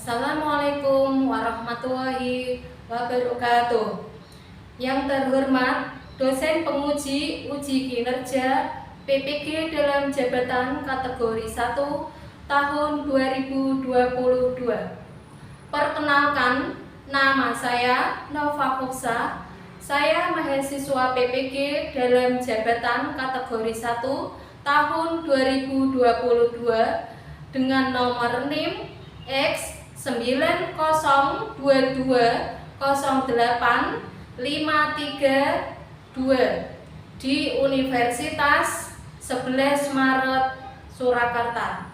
Assalamualaikum warahmatullahi wabarakatuh. Yang terhormat dosen penguji uji kinerja PPG dalam jabatan kategori 1 tahun 2022. Perkenalkan, nama saya Nova Fuksa. Saya mahasiswa PPG dalam jabatan kategori 1 tahun 2022 dengan nomor NIM X 90220853 di Universitas 11 Maret Surakarta.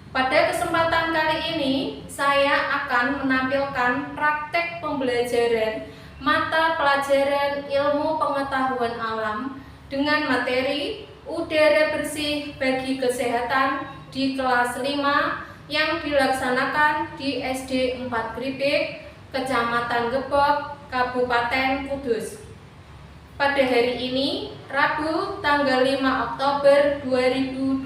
Pada kesempatan kali ini, saya akan menampilkan praktek pembelajaran mata pelajaran ilmu pengetahuan alam dengan materi udara bersih bagi kesehatan di kelas 5 yang dilaksanakan di SD 4 Gripik, Kecamatan Gebog, Kabupaten Kudus. Pada hari ini, Rabu tanggal 5 Oktober 2022.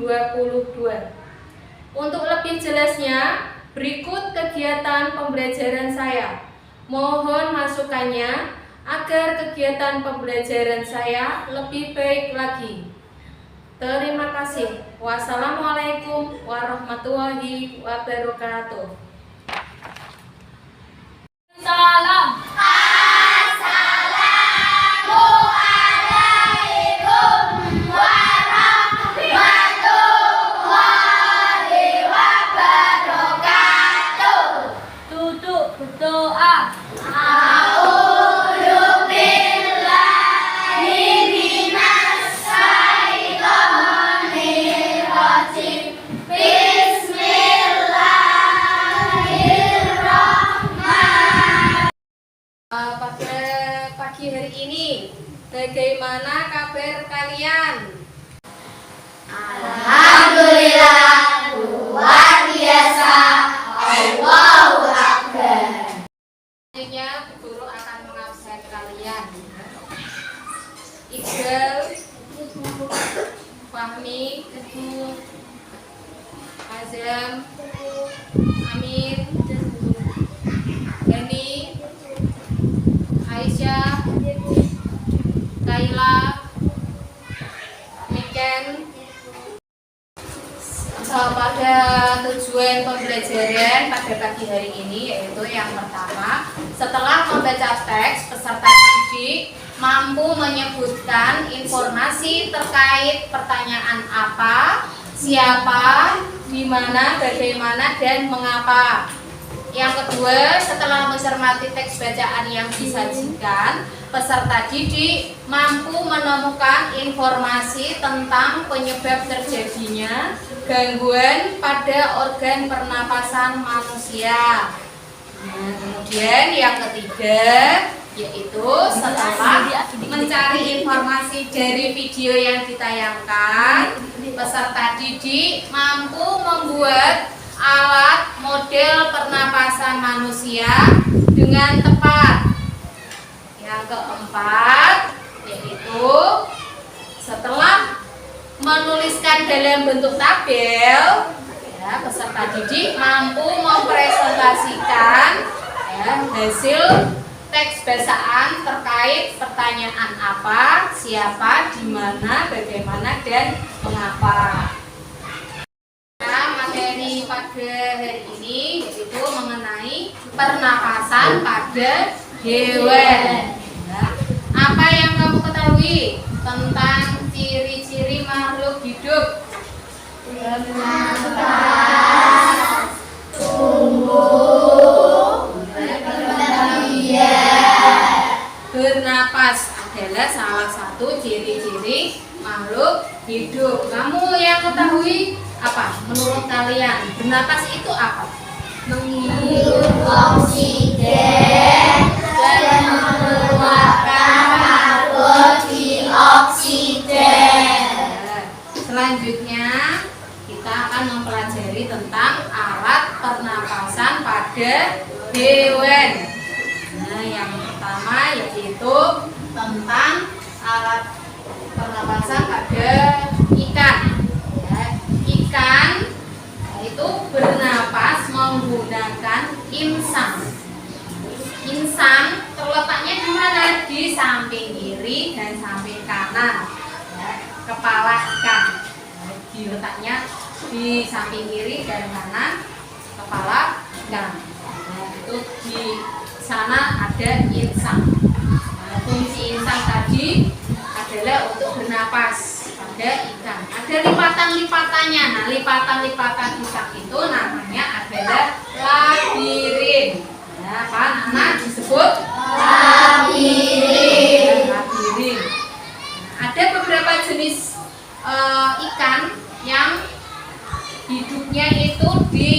Untuk lebih jelasnya, berikut kegiatan pembelajaran saya. Mohon masukannya agar kegiatan pembelajaran saya lebih baik lagi. Terima kasih. Wassalamualaikum warahmatullahi wabarakatuh. Salam. Assalamualaikum warahmatullahi wabarakatuh. Duduk berdoa. Pada pagi hari ini, bagaimana kabar kalian? Alhamdulillah, luar biasa. Allahu Akbar. Selanjutnya, guru akan mengabsen kalian. Iqbal, Fahmi, Azam, Amin, Dani, Aisyah, Kaila, Miken. Pada tujuan pembelajaran pada pagi hari ini, yaitu yang pertama, setelah membaca teks, peserta didik mampu menyebutkan informasi terkait pertanyaan apa, siapa, di mana, bagaimana, dan mengapa. Yang kedua, setelah mencermati teks bacaan yang disajikan, peserta didik mampu menemukan informasi tentang penyebab terjadinya gangguan pada organ pernapasan manusia. Nah, kemudian yang ketiga, yaitu setelah mencari informasi dari video yang ditayangkan, peserta didik mampu membuat alat model pernapasan manusia dengan tepat. Yang keempat, yaitu setelah menuliskan dalam bentuk tabel, peserta didik mampu mempresentasikan hasil teks bacaan terkait pertanyaan apa, siapa, di mana, bagaimana, dan mengapa. Materi pada hari ini yaitu mengenai pernapasan pada hewan. Apa yang kamu ketahui tentang ciri-ciri makhluk hidup? Bernapas, tumbuh, berkembang. Bernapas adalah salah satu ciri-ciri makhluk hidup. Kamu yang ketahui apa? Menurut kalian, bernapas itu apa? Menghirup oksigen dan mengeluarkan karbon dioksida. Selanjutnya kita akan mempelajari tentang alat pernapasan pada hewan. Nah, yang pertama yaitu tentang alat pernapasan pada ikan. Ikan itu bernapas menggunakan insang. Insang terletaknya di mana? Di samping kiri dan samping kanan. Ya, kepala ikan. Diletaknya di samping kiri dan kanan kepala ikan. Nah, itu di sana ada insang. Nah, fungsi insang tadi adalah untuk bernapas pada ikan. Ada lipatan-lipatannya. Nah, lipatan-lipatan insang itu namanya adalah labirin. Ya, apa anak disebut labirin. Labirin. Nah, ada beberapa jenis ikan yang hidupnya itu di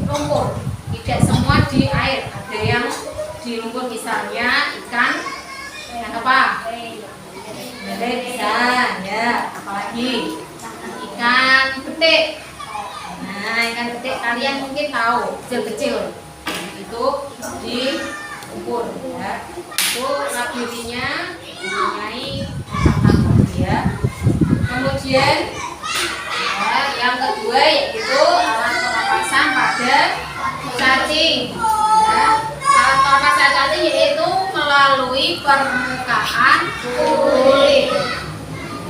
lumpur, tidak semua di air. Ada yang di lumpur, misalnya ikan apa? Lele bisa, ya. Apalagi ikan betik. Nah, ikan betik kalian mungkin tahu, kecil-kecil. Itu di lumpur, ya. Itu labirinnya mempunyai ya. Kemudian ya, yang kedua yaitu alat pernapasan pada cacing. Ya, alat pernapasan cacing yaitu melalui permukaan kulit.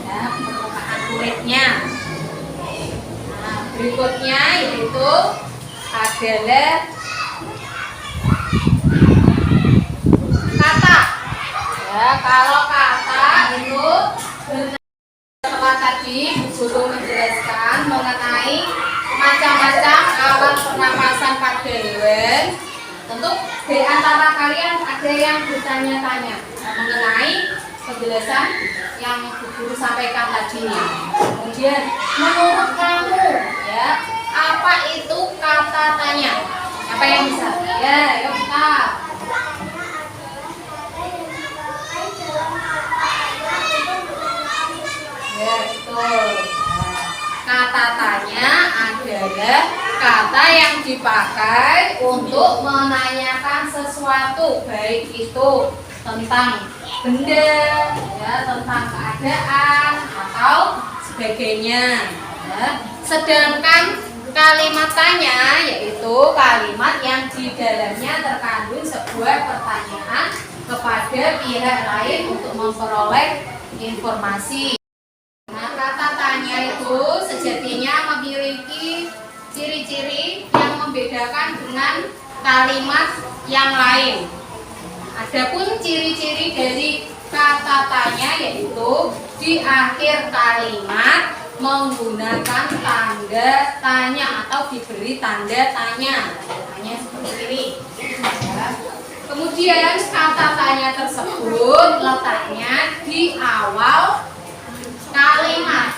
Ya, permukaan kulitnya. Nah, berikutnya yaitu adalah kata. Ya, kalau kata itu setelah tadi Bu Guru menjelaskan mengenai macam-macam alat pernapasan pada hewan. Tentu di antara kalian ada yang bertanya-tanya mengenai penjelasan yang Bu Guru sampaikan tadi. Kemudian menurut kamu, ya, apa itu kata tanya? Apa yang bisa? Ya, yuk kita. Ya, betul. Kata tanya adalah kata yang dipakai untuk menanyakan sesuatu, baik itu tentang benda, ya, tentang keadaan atau sebagainya. Ya. Sedangkan kalimat tanya yaitu kalimat yang di dalamnya terkandung sebuah pertanyaan kepada pihak lain untuk memperoleh informasi. Nah, kata tanya itu sejatinya memiliki ciri-ciri yang membedakan dengan kalimat yang lain. Adapun ciri-ciri dari kata tanya yaitu di akhir kalimat menggunakan tanda tanya atau diberi tanda tanya. Tanya seperti ini. Ya. Kemudian kata tanya tersebut letaknya di awal kalimat.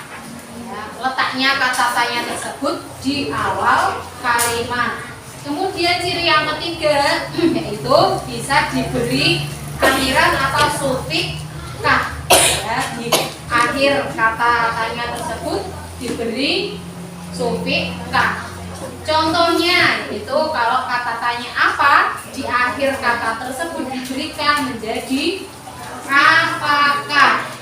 Ya, letaknya kata tanya tersebut di awal kalimat. Kemudian ciri yang ketiga yaitu bisa diberi akhiran atau sufiks kah. Ya, di akhir kata tanya tersebut diberi sufiks kah. Contohnya itu kalau kata tanya apa, di akhir kata tersebut diberikan menjadi apakah.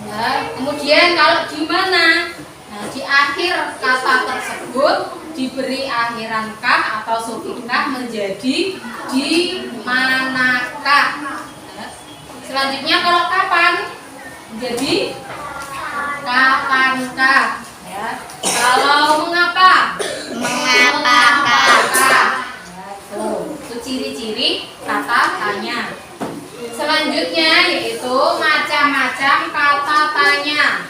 Ya, kemudian kalau di mana? Nah, di akhir kata tersebut diberi akhiran kah atau sufiks kah menjadi di manakah. Ya. Selanjutnya kalau kapan menjadi kapankah. Ya. Kalau mengapa? Mengapakah. Ya, itu ciri-ciri kata tanya. Selanjutnya yaitu macam-macam kata tanya.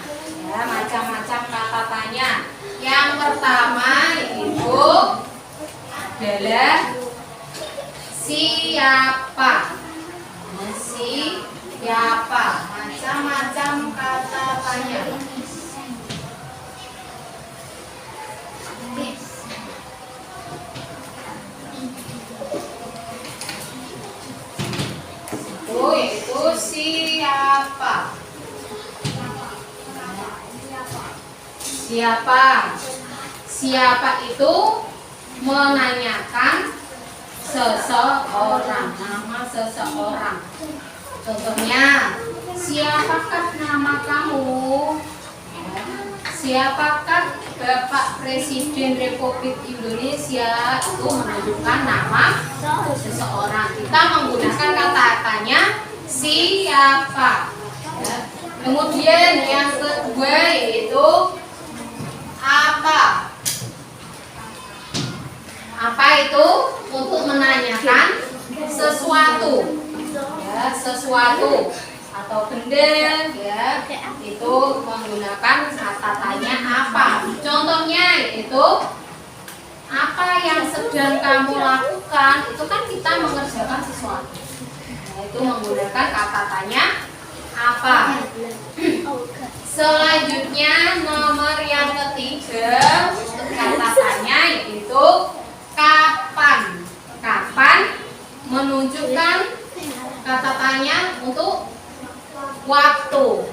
Ya, macam-macam kata tanya. Yang pertama yaitu adalah siapa. Nah, siapa. Macam-macam kata tanya. Yaitu siapa. Siapa itu menanyakan seseorang, nama seseorang. Contohnya, siapakah nama kamu? Siapakah Bapak Presiden Republik Indonesia? Itu menunjukkan nama seseorang. Kita menggunakan kata-katanya siapa. Ya. Kemudian yang kedua yaitu apa. Apa itu? Untuk menanyakan sesuatu. Ya, sesuatu atau benda, ya, itu menggunakan kata tanya apa. Contohnya yaitu apa yang sedang kamu lakukan, itu kan kita mengerjakan sesuatu, nah, itu menggunakan kata tanya apa. Selanjutnya nomor yang ketiga untuk kata tanya yaitu kapan. Kapan menunjukkan kata tanya untuk waktu.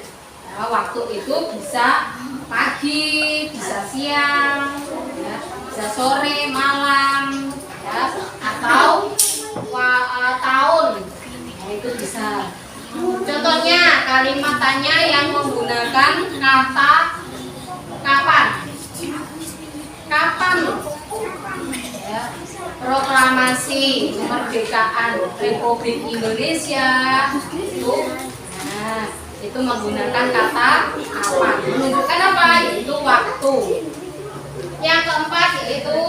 Nah, waktu itu bisa pagi, bisa siang, ya, bisa sore, malam, ya, atau tahun. Nah, itu bisa. Contohnya kalimat tanya yang menggunakan kata kapan. Kapan? Ya, proklamasi kemerdekaan Republik Indonesia itu menggunakan kata apa? Menunjukkan apa? Itu waktu. Yang keempat yaitu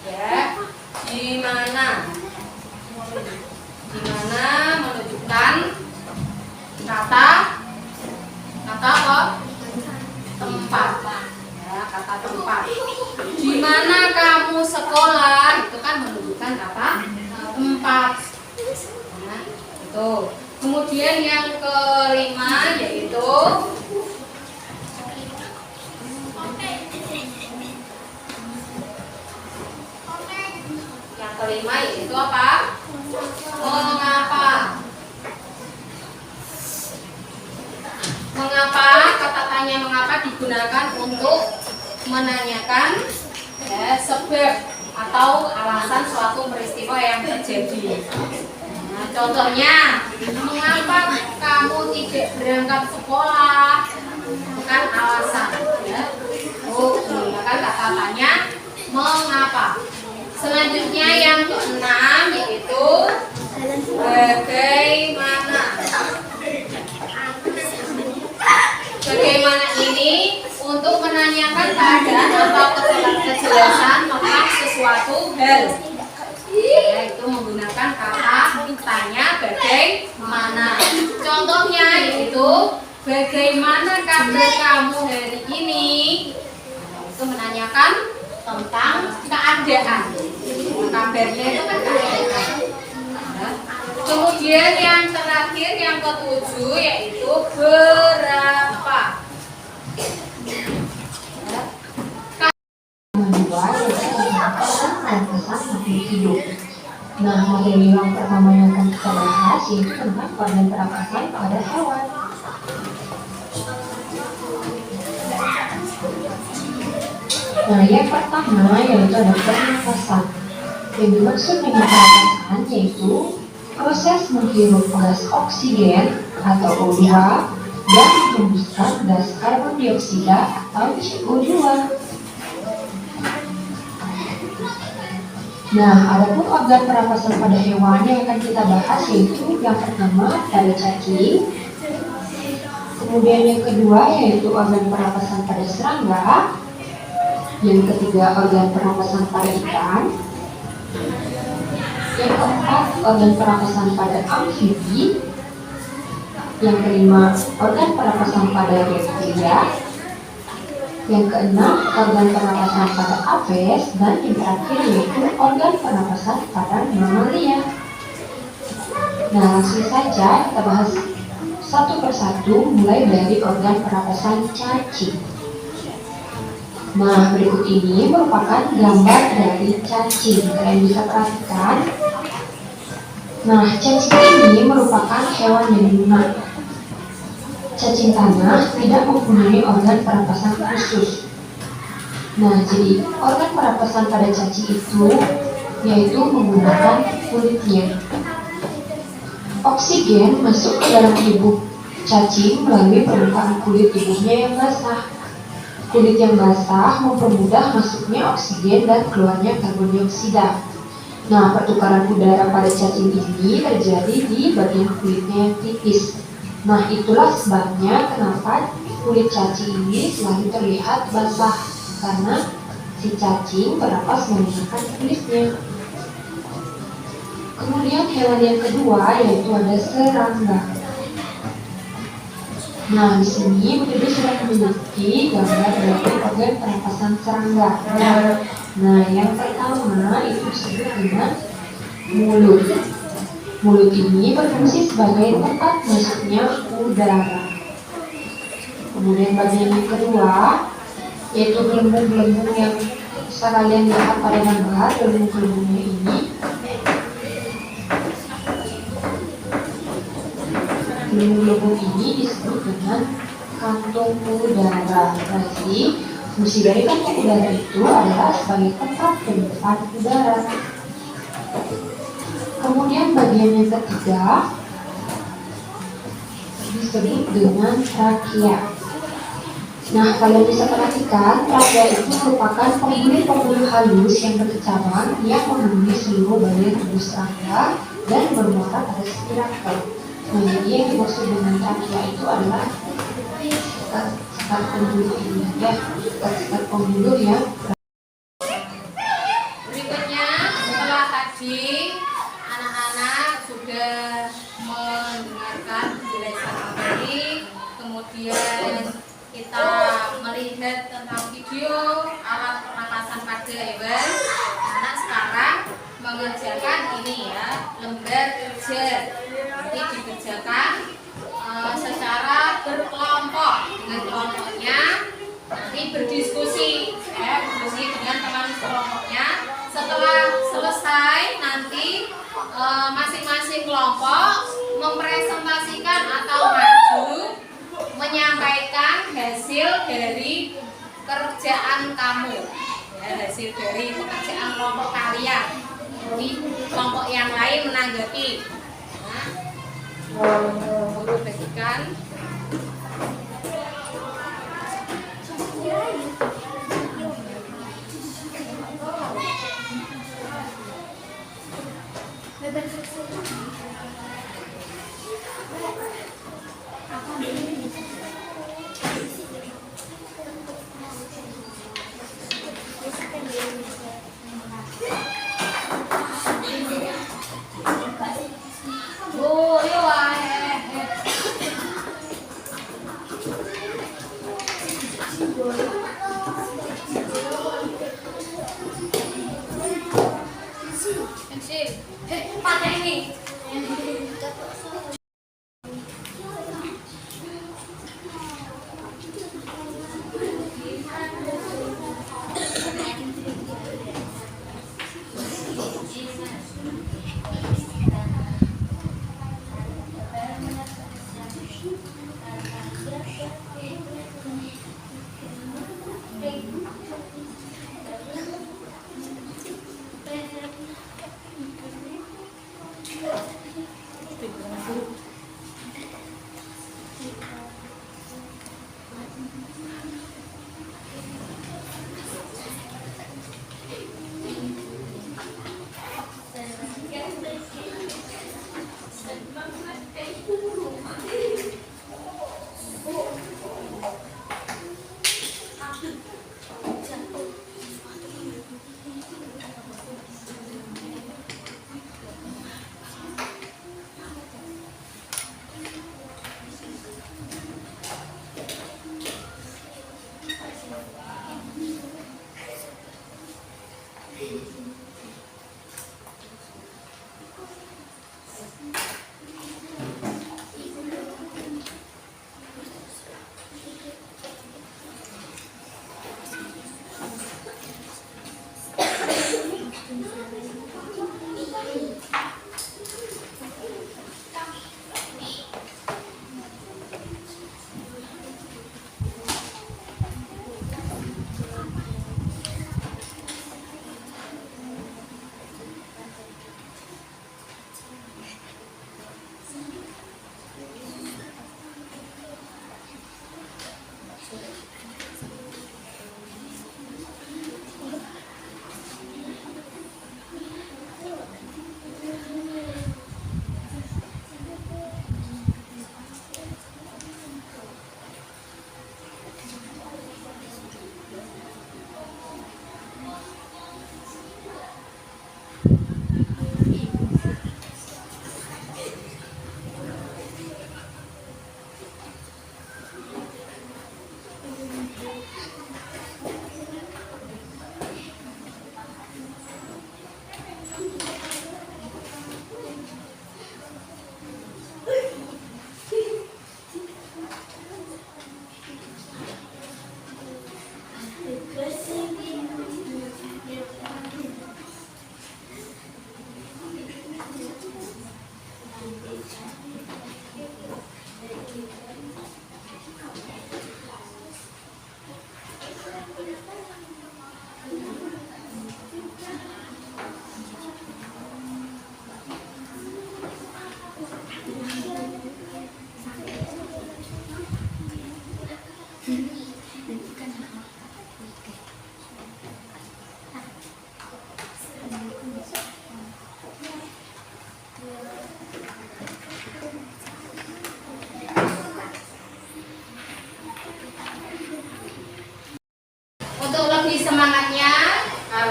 ya, di mana? Di mana menunjukkan kata apa? Tempat. Ya, kata tempat. Di mana kamu sekolah? Itu kan menunjukkan kata tempat. Nah, itu. Kemudian yang kelima yaitu apa? Mengapa? Mengapa? Kata tanya mengapa digunakan untuk menanyakan ya, sebab atau alasan suatu peristiwa yang terjadi. Nah, contohnya, mengapa kamu tidak berangkat sekolah? Bukan alasan, ya. Menggunakan kata tanya mengapa. Selanjutnya yang keenam yaitu bagaimana. Bagaimana ini untuk menanyakan keadaan atau kejelasan tentang sesuatu hal. Yaitu menggunakan kata tanya bagaimana. Contohnya yaitu bagaimana kabar kamu hari ini? Itu menanyakan tentang keadaan. Kabarnya itu kan keadaan. Kemudian yang terakhir yang ketujuh yaitu berapa. Nah, materi yang pertama yang akan kita bahas yaitu tentang organ pernapasan pada hewan. Nah, yang pertama yaitu ada pernapasan. Yang dimaksud dengan pernapasan yaitu proses menghirup gas oksigen atau O2 dan menghembuskan gas karbon dioksida atau CO2. Nah, adapun organ pernapasan pada hewan yang akan kita bahas yaitu yang pertama pada cacing, kemudian yang kedua yaitu organ pernapasan pada serangga, yang ketiga organ pernapasan pada ikan, yang keempat organ pernapasan pada amfibi, yang kelima organ pernapasan pada reptilia, yang keenam organ pernapasan pada apes, dan yang terakhir yaitu organ pernapasan pada mamalia. Nah, langsung saja kita bahas satu persatu mulai dari organ pernapasan cacing. Nah, berikut ini merupakan gambar dari cacing. Kalian bisa perhatikan. Nah, cacing ini merupakan hewan yang lunak. Cacing tanah tidak mempunyai organ pernapasan khusus. Nah, jadi organ pernapasan pada cacing itu yaitu menggunakan kulitnya. Oksigen masuk ke dalam tubuh cacing melalui permukaan kulit tubuhnya yang basah. Kulit yang basah mempermudah masuknya oksigen dan keluarnya karbon dioksida. Nah, pertukaran udara pada cacing ini terjadi di bagian kulitnya yang tipis. Nah, itulah sebabnya kenapa kulit cacing ini selalu terlihat basah, karena si cacing bernafas menggunakan kulitnya. Kemudian hewan yang kedua yaitu ada serangga. Nah, di sini Bu Dede sudah memiliki gambar dari organ pernapasan serangga. Nah, yang pertama itu disebut dengan mulut. Mulut ini berfungsi sebagai tempat masuknya udara. Kemudian bagian yang kedua yaitu gelembung-gelembung yang bisa kalian lihat pada gambar. Gelembung-gelembungnya ini gelembung-gelembung ini disebut dengan kantung udara. Berarti fungsi dari kantung udara itu adalah sebagai tempat penyimpan udara. Kemudian bagian yang ketiga disebut dengan trakea. Nah, kalian bisa perhatikan trakea itu merupakan pembuluh-pembuluh halus yang berkecamang yang memenuhi seluruh bagian tubuh serangga dan bermuara pada spirakel. Nah, jadi yang dimaksud dengan trakea itu adalah sekat pembuluh ini ya, sekat pembuluh yang Berikutnya, setelah tadi anak-anak sudah mendengarkan penjelasan materi, kemudian kita melihat tentang video alat pernapasan pada hewan. Anak sekarang mengerjakan ini ya, lembar kerja. Nanti dikerjakan secara berkelompok dengan kelompoknya. Nanti berdiskusi, berdiskusi dengan teman kelompoknya. Setelah selesai, nanti masing-masing kelompok mempresentasikan atau maju menyampaikan hasil dari kerjaan kamu, ya, hasil dari pekerjaan kelompok kalian. Jadi kelompok yang lain menanggapi. Nah, bagikan.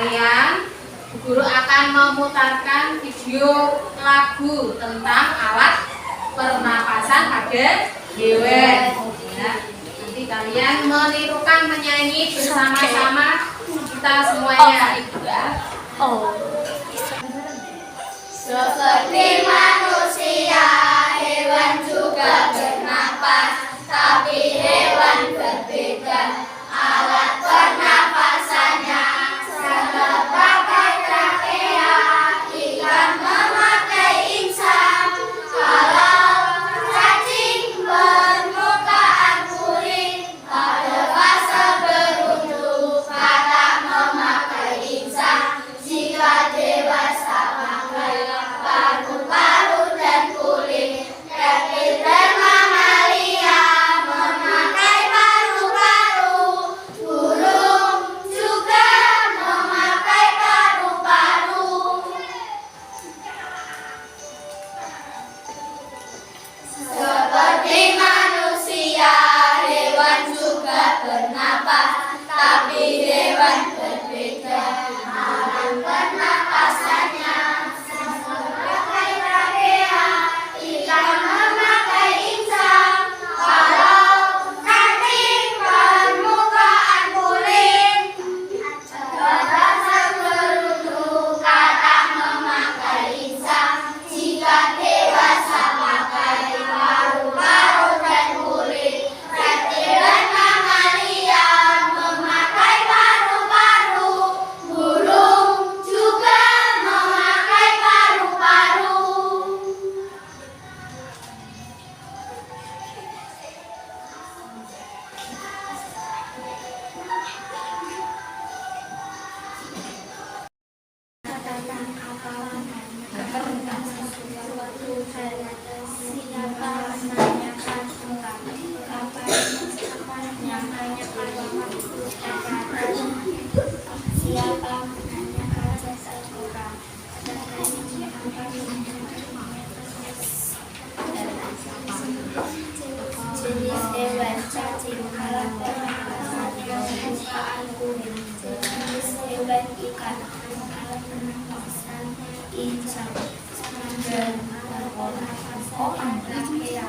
kalian, Bu Guru akan memutarkan video lagu tentang alat pernapasan pada hewan. Ya, nanti kalian menirukan menyanyi bersama-sama kita semuanya. Seperti manusia, hewan juga bernapas, tapi hewan berbeda. Alat pernapasannya sama pakai trakea, ikan memakai insang. Kalau cacing permukaan kulit, pada fase beruntung kata memakai insang. Jika dewasa pakai paru-paru dan kulit. Reptil dan mamalia memakai paru-paru. Burung juga memakai paru-paru. Seperti manusia, hewan juga bernapas, tapi hewan berbeda. Alat pernapasannya memakai trachea, ikan memakai insang. Kalau cacing permukaan kulit, pada beruntung kata memakai insang. Jika dewasa pakai paru-paru dan kulit. Reptil dan mamalia memakai paru-paru. Burung juga memakai paru-paru. Jenis hewan cacing alat pernapasannya permukaan kulit. Jenis hewan ikan alat pernapasan insang. Dan alat pernapasan trachea.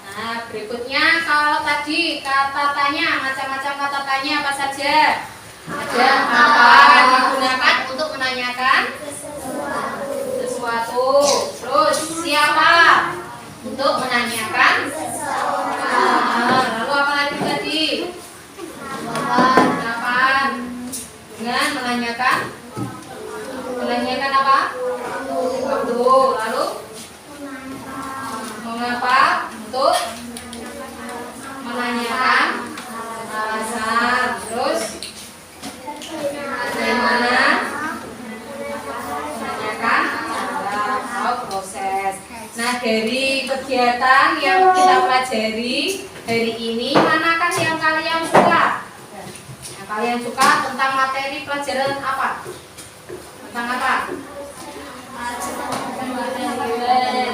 Nah, berikutnya kalau tadi kata tanya, macam-macam kata tanya apa saja? Ada apa digunakan untuk menanyakan sesuatu. Terus siapa untuk menanyakan? Lalu apa lagi tadi? Kapan? Dengan menanyakan? Menanyakan apa? Waktu. Lalu mengapa? Untuk menanyakan alasan. Terus bagaimana? Menanyakan cara atau proses. Nah, dari kegiatan yang kita pelajari hari ini, manakah yang kalian suka? Yang kalian suka tentang materi pelajaran apa? Tentang apa?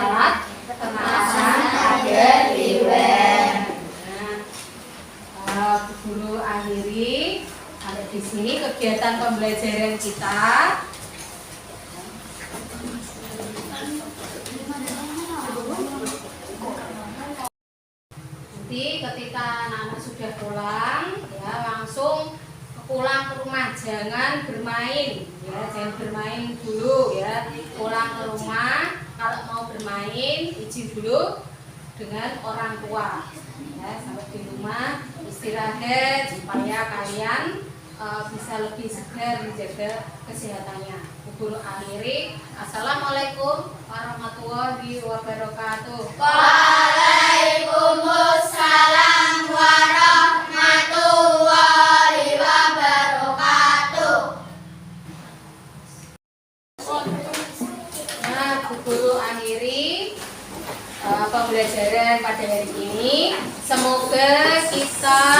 Alat pernapasan pada hewan. Nah, Bu Guru akhiri sampai di sini kegiatan pembelajaran kita. Nanti ketika anak-anak sudah pulang, ya langsung pulang ke rumah, jangan bermain, ya jangan bermain dulu, ya pulang ke rumah. Kalau mau bermain, izin dulu dengan orang tua, ya sampai di rumah istirahat supaya kalian bisa lebih segar menjaga kesehatannya. Bu Guru akhiri. Assalamualaikum warahmatullahi wabarakatuh. Waalaikumsalam warahmatullahi wabarakatuh. Nah, Bu Guru akhiri pembelajaran pada hari ini. Semoga kita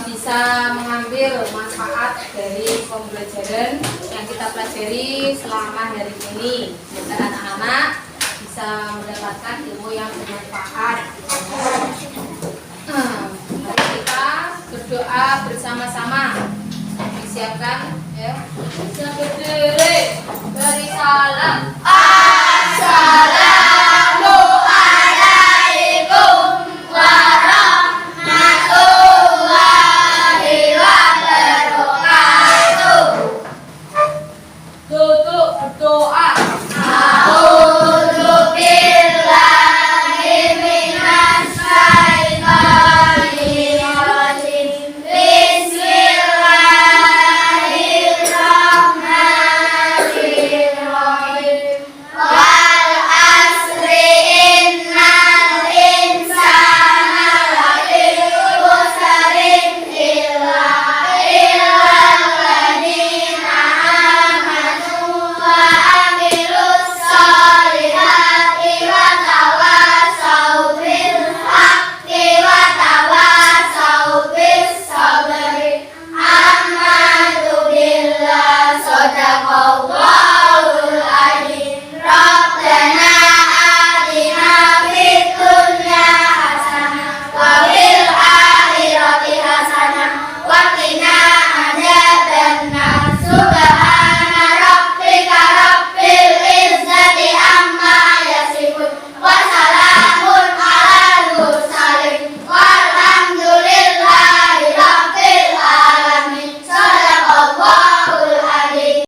bisa bisa mengambil manfaat dari pembelajaran yang kita pelajari selama hari ini, agar anak-anak bisa mendapatkan ilmu yang bermanfaat. Mari kita berdoa bersama-sama. Disiapkan ya.